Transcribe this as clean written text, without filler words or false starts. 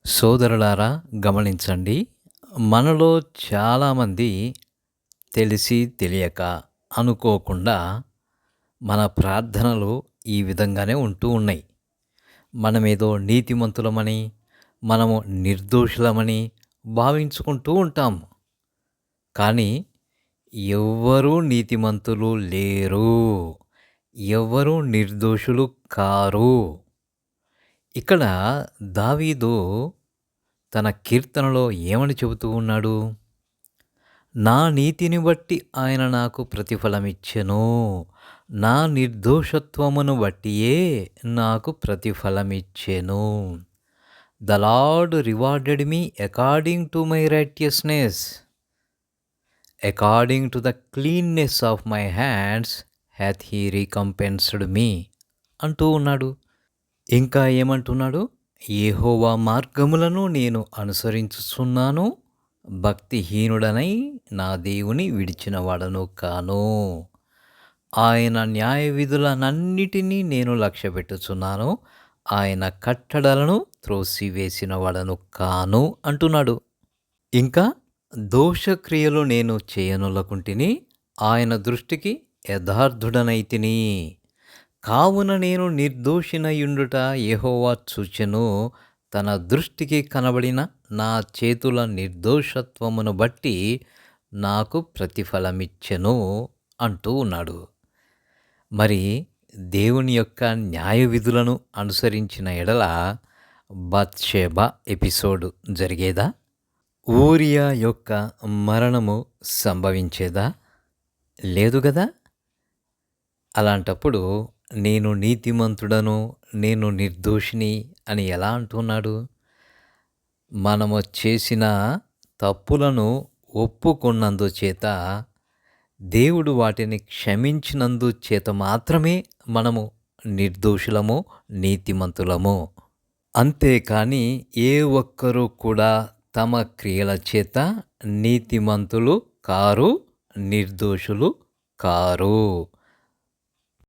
సోదరులారా గమనించండి. మనలో చాలామంది తెలిసి తెలియక అనుకోకుండా మన ప్రార్థనలు ఈ విధంగానే ఉంటూ ఉన్నాయి. మనమేదో నీతిమంతులమని, మనము నిర్దోషులమని భావించుకుంటూ ఉంటాము. కానీ ఎవ్వరూ నీతిమంతులు లేరు. ఎవ్వరూ నిర్దోషులు కారు. ఇక్కడ దావీదు తన కీర్తనలో ఏమని చెబుతూ ఉన్నాడు? నా నీతిని బట్టి ఆయన నాకు ప్రతిఫలమిచ్చెను. నా నిర్దోషత్వమును బట్టియే నాకు ప్రతిఫలమిచ్చెను. The Lord rewarded me according to my righteousness, according to the cleanness of my hands hath he recompensed me అంటూ ఉన్నాడు. ఇంకా ఏమంటున్నాడు? యెహోవా మార్గములను నేను అనుసరించుచున్నాను, భక్తిహీనుడనై నా దేవుని విడిచినవాడను కాను. ఆయన న్యాయ విధులనన్నిటినీ నేను లక్ష్యపెట్టుచున్నాను, ఆయన కట్టడలను త్రోసివేసిన వాడను కాను అంటున్నాడు. ఇంకా దోషక్రియలు నేను చేయనొల్లకుంటిని, ఆయన దృష్టికి యథార్థుడనైతిని. కావున నేను నిర్దోషినయుండుట యెహోవా చూచెను, తన దృష్టికి కనబడిన నా చేతుల నిర్దోషత్వమును బట్టి నాకు ప్రతిఫలమిచ్చెను అంటూ ఉన్నాడు. మరి దేవుని యొక్క న్యాయ విధులను అనుసరించిన ఎడల బత్షెబ ఎపిసోడ్ జరిగేదా? ఊరియా యొక్క మరణము సంభవించేదా? లేదు గదా? అలాంటప్పుడు నేను నీతిమంతుడను, నేను నిర్దోషిని అని ఎలా అంటున్నాడు? మనము చేసిన తప్పులను ఒప్పుకున్నందుచేత, దేవుడు వాటిని క్షమించినందుచేత మాత్రమే మనము నిర్దోషులము, నీతిమంతులము. అంతేకాని ఏ ఒక్కరూ కూడా తమ క్రియల చేత నీతిమంతులు కారు, నిర్దోషులు కారు.